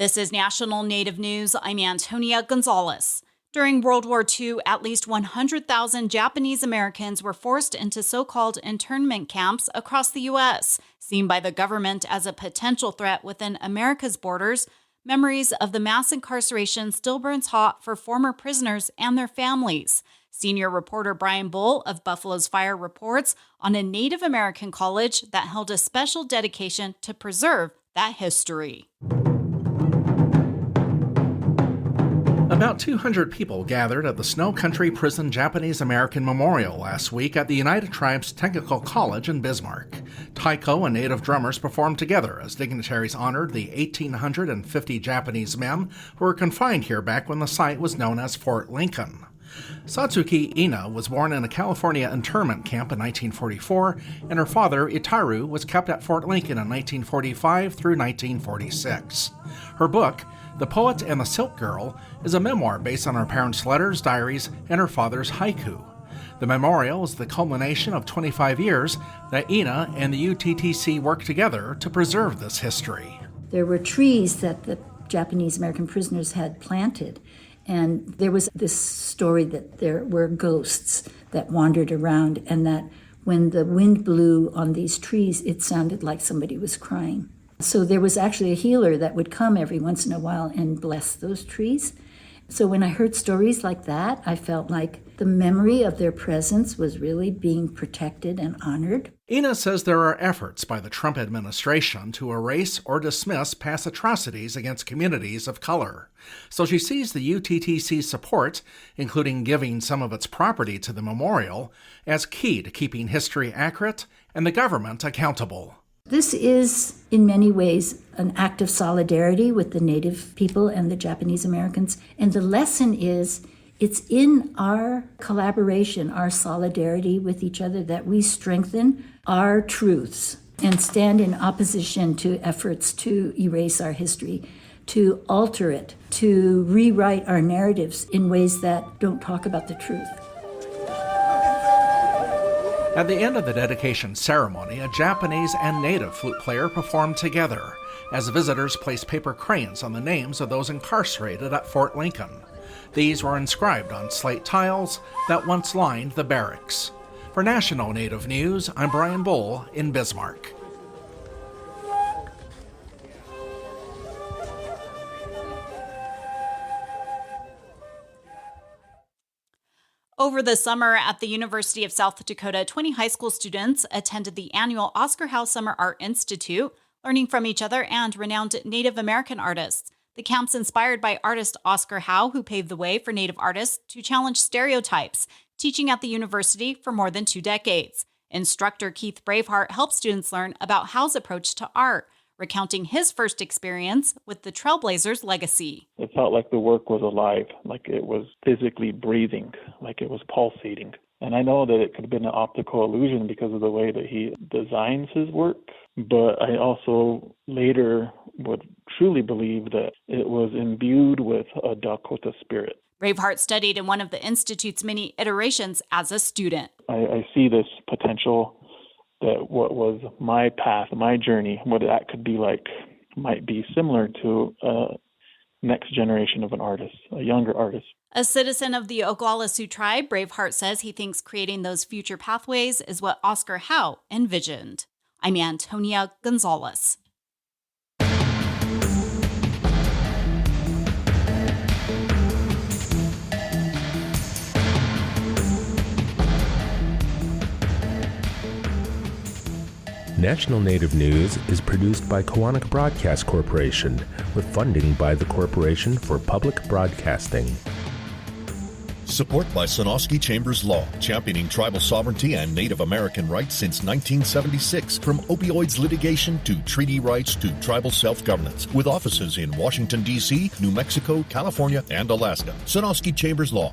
This is National Native News. I'm Antonia Gonzalez. During World War II, at least 100,000 Japanese Americans were forced into so-called internment camps across the U.S. Seen by the government as a potential threat within America's borders, memories of the mass incarceration still burns hot for former prisoners and their families. Senior reporter Brian Bull of Buffalo's Fire reports on a Native American college that held a special dedication to preserve that history. About 200 people gathered at the Snow Country Prison Japanese American Memorial last week at the United Tribes Technical College in Bismarck. Taiko and Native drummers performed together as dignitaries honored the 1,850 Japanese men who were confined here back when the site was known as Fort Lincoln. Satsuki Ina was born in a California internment camp in 1944, and her father, Itaru, was kept at Fort Lincoln in 1945 through 1946. Her book, The Poet and the Silk Girl, is a memoir based on her parents' letters, diaries, and her father's haiku. The memorial is the culmination of 25 years that Ina and the UTTC worked together to preserve this history. There were trees that the Japanese American prisoners had planted, and there was this story that there were ghosts that wandered around, and that when the wind blew on these trees, it sounded like somebody was crying. So there was actually a healer that would come every once in a while and bless those trees. So when I heard stories like that, I felt like the memory of their presence was really being protected and honored. Ina says there are efforts by the Trump administration to erase or dismiss past atrocities against communities of color. So she sees the UTTC's support, including giving some of its property to the memorial, as key to keeping history accurate and the government accountable. This is, in many ways, an act of solidarity with the Native people and the Japanese Americans. And the lesson is, it's in our collaboration, our solidarity with each other, that we strengthen our truths and stand in opposition to efforts to erase our history, to alter it, to rewrite our narratives in ways that don't talk about the truth. At the end of the dedication ceremony, a Japanese and Native flute player performed together as visitors placed paper crayons on the names of those incarcerated at Fort Lincoln. These were inscribed on slate tiles that once lined the barracks. For National Native News, I'm Brian Bull in Bismarck. Over the summer at the University of South Dakota, 20 high school students attended the annual Oscar Howe Summer Art Institute, learning from each other and renowned Native American artists. The camp's inspired by artist Oscar Howe, who paved the way for Native artists to challenge stereotypes, teaching at the university for more than 2 decades. Instructor Keith Braveheart helped students learn about Howe's approach to art, recounting his first experience with the Trailblazers' legacy. It felt like the work was alive, like it was physically breathing, like it was pulsating. And I know that it could have been an optical illusion because of the way that he designs his work, but I also later would truly believe that it was imbued with a Dakota spirit. Braveheart studied in one of the Institute's many iterations as a student. I see this potential that what was my path, my journey, what that could be like, might be similar to a next generation of an artist, a younger artist. A citizen of the Oglala Sioux tribe, Braveheart says he thinks creating those future pathways is what Oscar Howe envisioned. I'm Antonia Gonzalez. National Native News is produced by Kawanak Broadcast Corporation with funding by the Corporation for Public Broadcasting. Support by Sonosky Chambers Law, championing tribal sovereignty and Native American rights since 1976. From opioids litigation to treaty rights to tribal self-governance, with offices in Washington, D.C., New Mexico, California, and Alaska. Sonosky Chambers Law.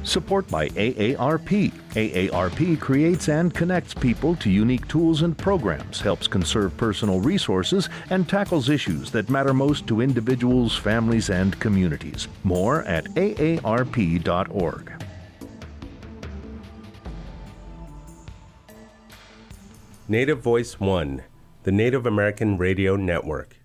Support by AARP. AARP creates and connects people to unique tools and programs, helps conserve personal resources, and tackles issues that matter most to individuals, families, and communities. More at aarp.org. Native Voice One, the Native American Radio Network.